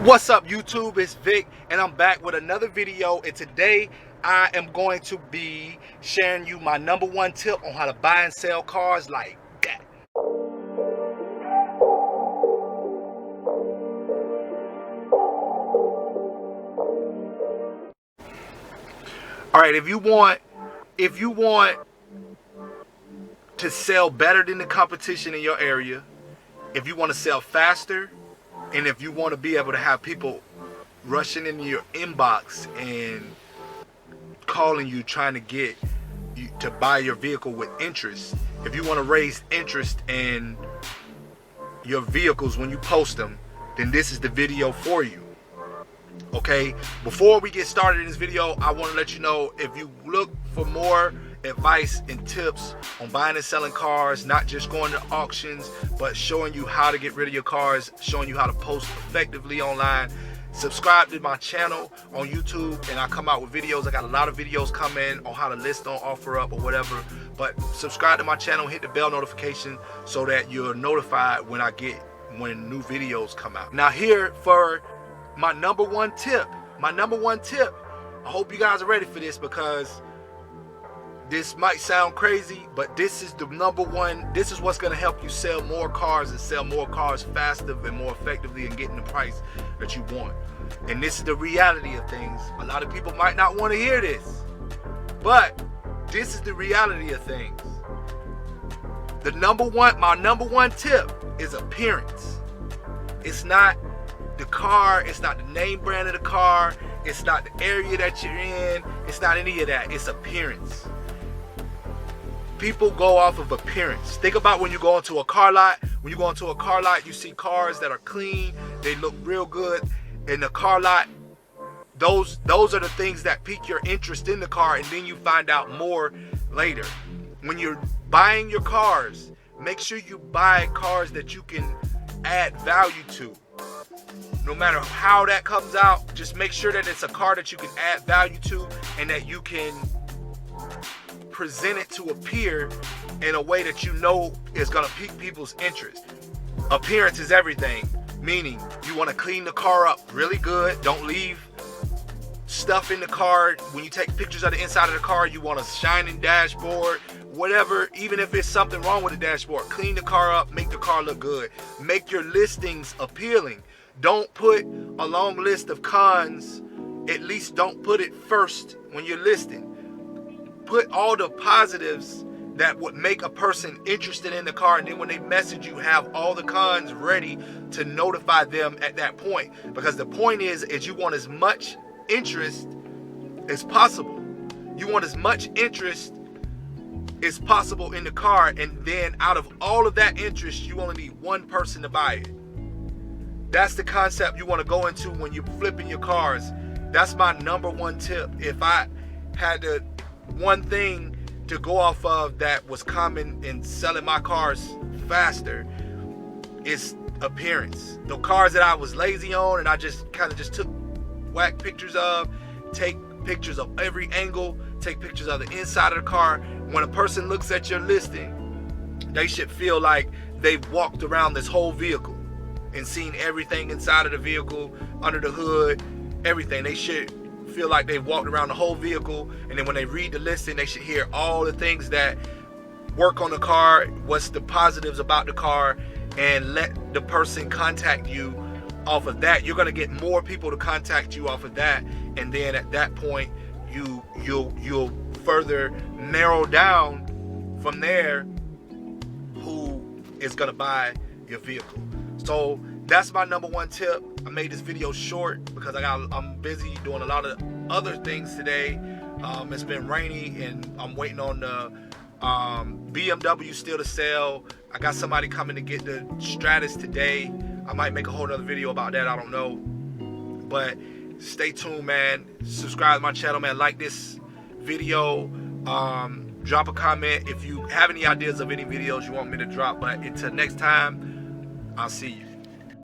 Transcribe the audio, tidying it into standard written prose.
What's up, YouTube? It's Vic, and I'm back with another video. And today I am going to be sharing you my #1 tip on how to buy and sell cars like that. All right, if you want to sell better than the competition in your area, if you want to sell faster, and if you want to be able to have people rushing into your inbox and calling you trying to get you to buy your vehicle with interest, if you want to raise interest in your vehicles when you post them, then this is the video for you. Okay, before we get started in this video, I want to let you know, if you look for more advice and tips on buying and selling cars, not just going to auctions, but showing you how to get rid of your cars, showing you how to post effectively online, subscribe to my channel on YouTube, and I come out with videos. I got a lot of videos coming on how to list on OfferUp or whatever, but subscribe to my channel, hit the bell notification so that you're notified when when new videos come out. Now, here for my #1 tip. My #1 tip, I hope you guys are ready for this, because this might sound crazy, but this is the #1. This is what's going to help you sell more cars and sell more cars faster and more effectively and getting the price that you want. And this is the reality of things. A lot of people might not want to hear this, but this is the reality of things. My #1 tip is appearance. It's not the car, it's not the name brand of the car, it's not the area that you're in, it's not any of that. It's appearance. People go off of appearance. Think about when you go into a car lot. When you go into a car lot, you see cars that are clean, they look real good in the car lot. Those are the things that pique your interest in the car, and then you find out more later. When you're buying your cars, make sure you buy cars that you can add value to. No matter how that comes out, just make sure that it's a car that you can add value to and that you can present it to appear in a way that you know is going to pique people's interest. Appearance is everything, meaning you want to clean the car up really good. Don't leave stuff in the car. When you take pictures of the inside of the car, you want a shining dashboard, whatever. Even if it's something wrong with the dashboard, clean the car up, make the car look good. Make your listings appealing. Don't put a long list of cons. At least don't put it first when you're listing. Put all the positives that would make a person interested in the car, and then when they message you, have all the cons ready to notify them at that point. Because the point is you want as much interest as possible. You want as much interest as possible in the car, and then out of all of that interest, you only need one person to buy it. That's the concept you want to go into when you're flipping your cars. That's my #1 tip. If I had one thing to go off of that was common in selling my cars faster, is appearance. The cars that I was lazy on and I just took whack pictures of, take pictures of every angle, take pictures of the inside of the car. When a person looks at your listing, they should feel like they've walked around this whole vehicle and seen everything inside of the vehicle, under the hood, everything. They should feel like they've walked around the whole vehicle, and then when they read the listing, they should hear all the things that work on the car, what's the positives about the car, and let the person contact you off of that. You're going to get more people to contact you off of that, and then at that point you'll further narrow down from there who is going to buy your vehicle. So that's my #1 tip. I made this video short because I'm busy doing a lot of other things today. It's been rainy, and I'm waiting on the BMW still to sell. I got somebody coming to get the Stratus today. I might make a whole other video about that, I don't know. But stay tuned, man. Subscribe to my channel, man. Like this video. Drop a comment if you have any ideas of any videos you want me to drop. But until next time, I'll see you.